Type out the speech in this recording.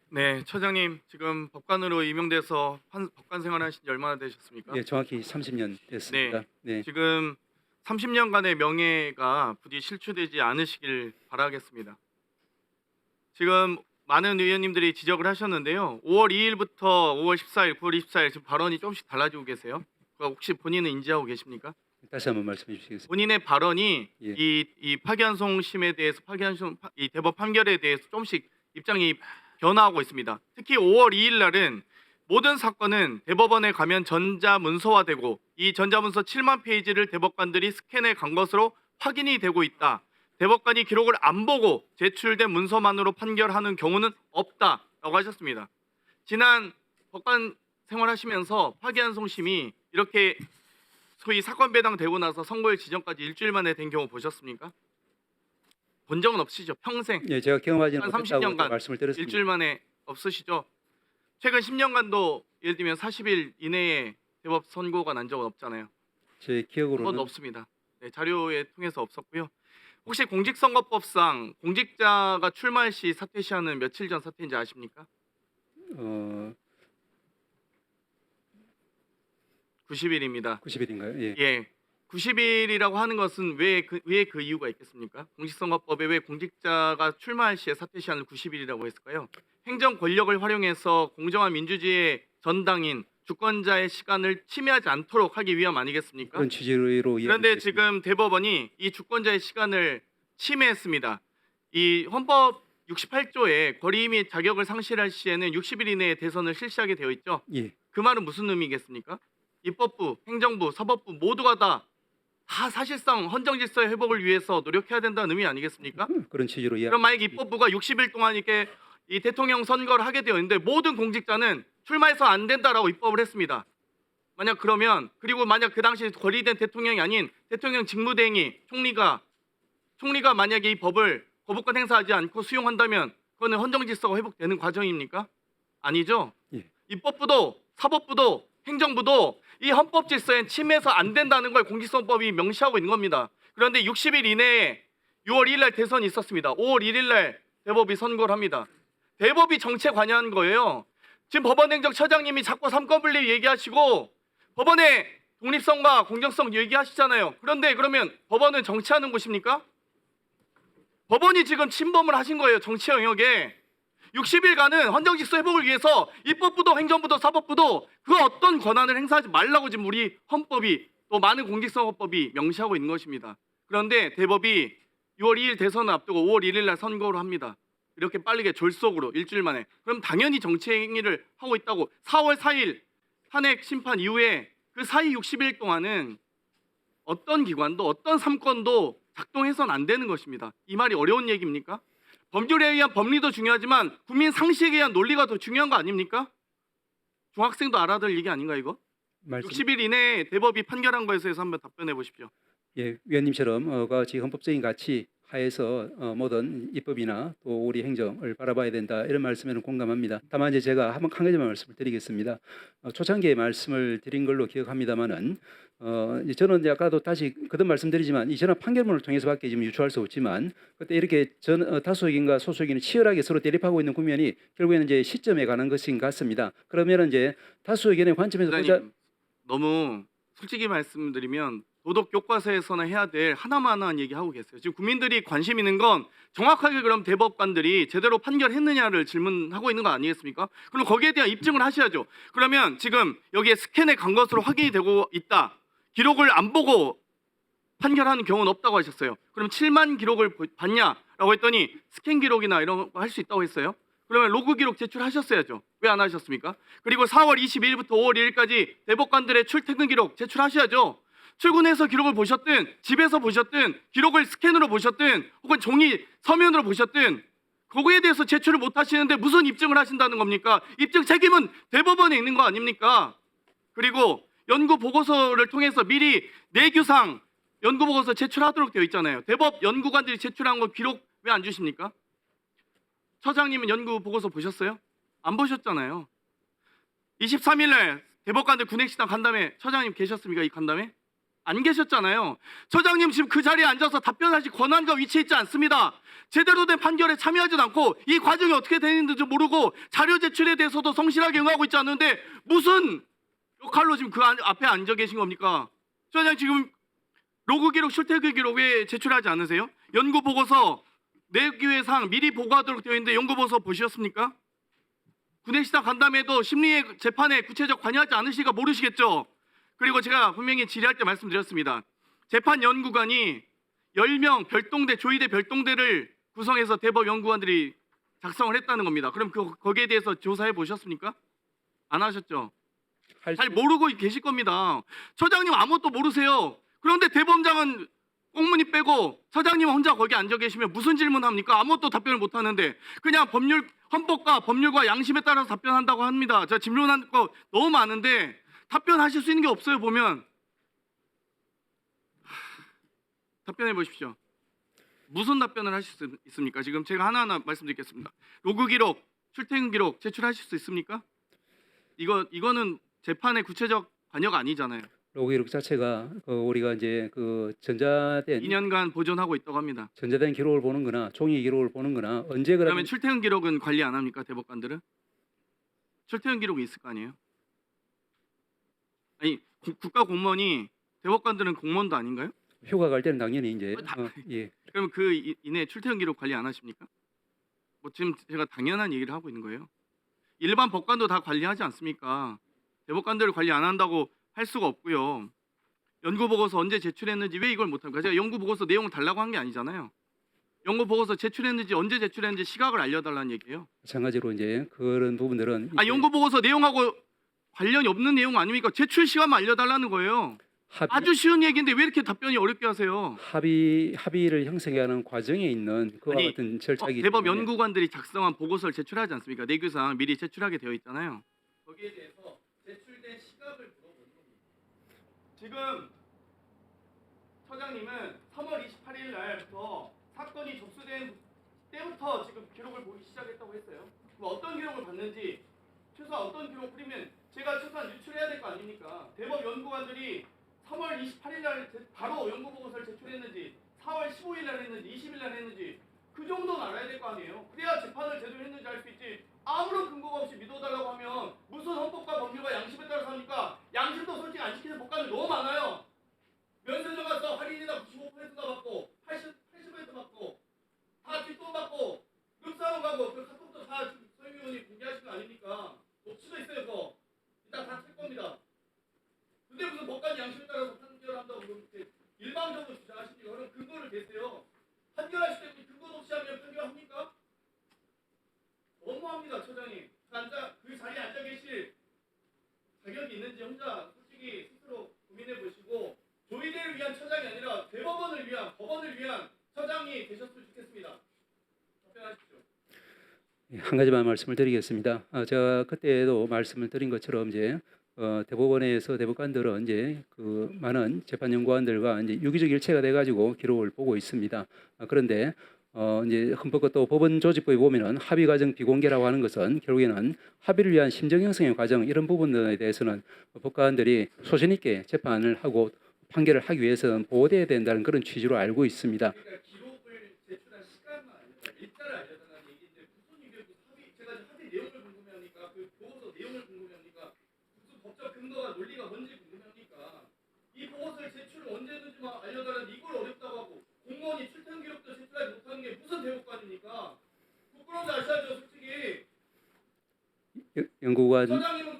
네, 처장님 지금 법관으로 임용돼서 법관 생활하신 지 얼마나 되셨습니까? 예, 정확히 30년 네, 됐습니다. 네. 지금 30년간의 명예가 부디 실추되지 않으시길 바라겠습니다. 지금 많은 의원님들이 지적을 하셨는데요. 5월 2일부터 5월 14일, 9월 24일 지금 발언이 조금씩 달라지고 계세요. 그거 혹시 본인은 인지하고 계십니까? 다시 한번 말씀해 주시겠습니까? 본인의 발언이 예. 이 파기환송심에 대해서 이 대법 판결에 대해서 조금씩 입장이 변화하고 있습니다. 특히 5월 2일 날은 모든 사건은 대법원에 가면 전자문서화되고 이 전자문서 7만 페이지를 대법관들이 스캔해 간 것으로 확인이 되고 있다. 대법관이 기록을 안 보고 제출된 문서만으로 판결하는 경우는 없다라고 하셨습니다. 지난 법관 생활하시면서 파기환송심이 이렇게 소위 사건 배당되고 나서 선고일 지정까지 일주일 만에 된 경우 보셨습니까? 본 적은 없으시죠? 평생 예, 제가 경험하지는 한 못했다고 30년간 말씀을 드렸습니다. 일주일 만에 없으시죠? 최근 10년간도 예를 들면 40일 이내에 대법 선고가 난 적은 없잖아요. 제 한 번도 기억으로는 없습니다. 네, 자료에 통해서 없었고요. 혹시 공직선거법상 공직자가 출마할 시 사퇴 시한은 며칠 전 사퇴인지 아십니까? 어, 90일입니다. 90일인가요? 예. 예. 90일이라고 하는 것은 왜 그 이유가 있겠습니까? 공직선거법에 왜 공직자가 출마할 시에 사퇴 시한을 90일이라고 했을까요? 행정 권력을 활용해서 공정한 민주주의의 전당인 주권자의 시간을 침해하지 않도록 하기 위함 아니겠습니까? 그런 취지로 그런데 이해하겠습니다. 지금 대법원이 이 주권자의 시간을 침해했습니다. 이 헌법 68조에 권리 및 자격을 상실할 시에는 60일 이내에 대선을 실시하게 되어 있죠. 예. 그 말은 무슨 의미겠습니까? 입법부, 행정부, 사법부 모두가 다 사실상 헌정 질서의 회복을 위해서 노력해야 된다는 의미 아니겠습니까? 그런 취지로 이해. 그럼 만약 입법부가 60일 동안 이렇게 이 대통령 선거를 하게 되어 있는데 모든 공직자는 출마해서 안 된다라고 입법을 했습니다. 만약 그러면 그리고 만약 그 당시 권리된 대통령이 아닌 대통령 직무대행이 총리가 만약에 이 법을 거부권 행사하지 않고 수용한다면 그거는 헌정 질서가 회복되는 과정입니까? 아니죠. 예. 입법부도 사법부도 행정부도 이 헌법 질서에 침해해서 안 된다는 걸 공직선거법이 명시하고 있는 겁니다. 그런데 60일 이내에 6월 2일 날 대선이 있었습니다. 5월 1일 날 대법이 선고를 합니다. 대법이 정치에 관여한 거예요. 지금 법원행정처장님이 자꾸 삼권분립 얘기하시고 법원의 독립성과 공정성 얘기하시잖아요. 그런데 그러면 법원은 정치하는 곳입니까? 법원이 지금 침범을 하신 거예요. 정치 영역에. 60일간은 헌정질서 회복을 위해서 입법부도 행정부도 사법부도 그 어떤 권한을 행사하지 말라고 지금 우리 헌법이 또 많은 공직선거법이 명시하고 있는 것입니다. 그런데 대법이 6월 2일 대선을 앞두고 5월 1일 날 선고를 합니다. 이렇게 빠르게 졸속으로 일주일 만에. 그럼 당연히 정치 행위를 하고 있다고 4월 4일 탄핵 심판 이후에 그 사이 60일 동안은 어떤 기관도 어떤 삼권도 작동해서는 안 되는 것입니다. 이 말이 어려운 얘기입니까? 법률에 의한 법리도 중요하지만 국민 상식에 의한 논리가 더 중요한 거 아닙니까? 중학생도 알아들 얘기 아닌가 이거? 말씀. 60일 이내에 대법이 판결한 거에 대해서 한번 답변해 보십시오. 예, 위원님처럼 같이 헌법적인 가치 하에서 모든 입법이나 또 우리 행정을 바라봐야 된다 이런 말씀에는 공감합니다. 다만 이제 제가 한 가지만 말씀을 드리겠습니다. 초창기에 말씀을 드린 걸로 기억합니다만은 저는 이제 아까도 다시 거듭 말씀드리지만 이 전원 판결문을 통해서밖에 지금 유추할 수 없지만 그때 이렇게 다수 의견과 소수 의견이 치열하게 서로 대립하고 있는 국면이 결국에는 이제 시점에 관한 것인 것 같습니다. 그러면은 이제 다수 의견의 관점에서 보자. 너무 솔직히 말씀드리면 도덕 교과서에서나 해야 될 하나만한 얘기하고 계세요. 지금 국민들이 관심 있는 건 정확하게 그럼 대법관들이 제대로 판결했느냐를 질문하고 있는 거 아니겠습니까? 그럼 거기에 대한 입증을 하셔야죠. 그러면 지금 여기에 스캔에 간 것으로 확인이 되고 있다. 기록을 안 보고 판결하는 경우는 없다고 하셨어요. 그럼 7만 기록을 봤냐라고 했더니 스캔 기록이나 이런 거 할 수 있다고 했어요. 그러면 로그 기록 제출하셨어야죠. 왜 안 하셨습니까? 그리고 4월 22일부터 5월 1일까지 대법관들의 출퇴근 기록 제출하셔야죠. 출근해서 기록을 보셨든 집에서 보셨든 기록을 스캔으로 보셨든 혹은 종이 서면으로 보셨든 거기에 대해서 제출을 못 하시는데 무슨 입증을 하신다는 겁니까? 입증 책임은 대법원에 있는 거 아닙니까? 그리고 연구 보고서를 통해서 미리 내규상 연구 보고서 제출하도록 되어 있잖아요. 대법 연구관들이 제출한 거 기록 왜 안 주십니까? 처장님은 연구 보고서 보셨어요? 안 보셨잖아요. 23일 날 대법관들 군액식당 간담회 처장님 계셨습니까? 이 간담회? 안 계셨잖아요. 처장님 지금 그 자리에 앉아서 답변하실 권한과 위치에 있지 않습니다. 제대로 된 판결에 참여하지도 않고 이 과정이 어떻게 되는지도 모르고 자료 제출에 대해서도 성실하게 응하고 있지 않는데 무슨 역할로 지금 그 앞에 앉아 계신 겁니까? 처장 지금 로그 기록, 출퇴근 기록 왜 제출하지 않으세요? 연구 보고서 내기회상 미리 보고하도록 되어 있는데 연구 보고서 보셨습니까? 군의식당 간담회도 심리의 재판에 구체적 관여하지 않으시니까 모르시겠죠? 그리고 제가 분명히 질의할 때 말씀드렸습니다. 재판 연구관이 10명 별동대, 조의대 별동대를 구성해서 대법 연구관들이 작성을 했다는 겁니다. 그럼 거기에 대해서 조사해 보셨습니까? 안 하셨죠? 잘 모르고 계실 겁니다. 처장님 아무것도 모르세요. 그런데 대법원장은 꽁무니 빼고 처장님 혼자 거기 앉아 계시면 무슨 질문합니까? 아무것도 답변을 못 하는데 그냥 헌법과 법률과 양심에 따라서 답변한다고 합니다. 제가 질문한 거 너무 많은데 답변하실 수 있는 게 없어요. 보면 답변해 보십시오. 무슨 답변을 하실 수 있습니까? 지금 제가 하나하나 말씀드리겠습니다. 로그 기록, 출퇴근 기록 제출하실 수 있습니까? 이거는 재판의 구체적 관여가 아니잖아요. 로그 기록 자체가 우리가 이제 그 전자된 2년간 보존하고 있다고 합니다. 전자된 기록을 보는거나 종이 기록을 보는거나 언제 그러면 출퇴근 기록은 관리 안 합니까? 대법관들은? 출퇴근 기록이 있을 거 아니에요? 아니 국가 공무원이 대법관들은 공무원도 아닌가요? 휴가 갈 때는 당연히 이제 예. 그러면 그 이내 출퇴근 기록 관리 안 하십니까? 뭐 지금 제가 당연한 얘기를 하고 있는 거예요. 일반 법관도 다 관리하지 않습니까? 대법관들을 관리 안 한다고 할 수가 없고요. 연구 보고서 언제 제출했는지 왜 이걸 못 합니까? 제가 연구 보고서 내용을 달라고 한 게 아니잖아요. 연구 보고서 제출했는지 언제 제출했는지 시각을 알려달라는 얘기예요. 마찬가지로 이제 그런 부분들은 연구 보고서 내용하고 관련이 없는 내용 아닙니까? 제출 시간만 알려달라는 거예요. 아주 쉬운 얘기인데 왜 이렇게 답변이 어렵게 하세요? 합의를 형성하는 과정에 있는 그와 아니, 같은 절차이기 대법 때문에 연구관들이 작성한 보고서를 제출하지 않습니까? 내규상 미리 제출하게 되어 있잖아요. 거기에 대해서 제출된 시각을 물어보는 겁니다. 지금 처장님은 3월 28일 날부터 사건이 접수된 때부터 지금 기록을 보기 시작했다고 했어요. 그럼 어떤 기록을 봤는지 최소한 어떤 기록 뿌리면 제가 최소한 유출해야 될 거 아닙니까? 대법 연구관들이 3월 28일 날 바로 연구 보고서를 제출했는지 4월 15일 날 했는지 20일 날 했는지 그 정도는 알아야 될 거 아니에요. 그래야 재판을 제대로 했는지 알 수 있지. 아무런 근거가 없이 믿어달라고 하면 무슨 헌법과 법률과 양심에 따라서 합니까? 양심도 솔직히 안 지키는 법관들 너무 많아요. 면세점 가서 할인이나 95%나 받고 80% 받고 다 뒷돈 받고 룸사롱 가고 그 카톡도 다 서영위원이 공개하신 거 아닙니까? 녹취도 있어요. 그거 이따 다 칠 겁니다. 근데 무슨 법관 양심에 따라서 판결한다고 그렇게 일방적으로 주장하십니까? 그럼 근거를 대세요. 판결하실 때 근거 없이 하면 판결합니까? 너무합니다, 처장님. 그 자리에 앉아 계실 자격이 있는지 혼자 솔직히 스스로 고민해 보시고 조의대를 위한 처장이 아니라 대법원을 위한 법원을 위한 처장이 되셨으면 좋겠습니다. 답변하십시오. 한 가지만 말씀을 드리겠습니다. 제가 그때도 말씀을 드린 것처럼 이제 대법원에서 대법관들은 이제 그 많은 재판 연구관들과 이제 유기적 일체가 돼 가지고 기록을 보고 있습니다. 그런데 이제 헌법과 또 법원 조직법에 보면은 합의 과정 비공개라고 하는 것은 결국에는 합의를 위한 심정 형성의 과정 이런 부분들에 대해서는 법관들이 소신 있게 재판을 하고 판결을 하기 위해서는 보호돼야 된다는 그런 취지로 알고 있습니다. 그러니까 기록을 제출한 시간만 일자를 알려달라는 얘기인데 무슨 이게 합의 제가 합의 내용을 궁금해하니까 그 보고서 내용을 궁금해하니까 무슨 법적 근거가 논리가 뭔지 궁금해하니까 이 보고서의 제출을 언제든지만 알려달라는 이걸 어렵다고 하고 공무원이 출퇴근 기록도 제출하지 못하는 게 무슨 대법관입니까? 부끄러운지 아셔야죠, 솔직히. 연구관 처장님은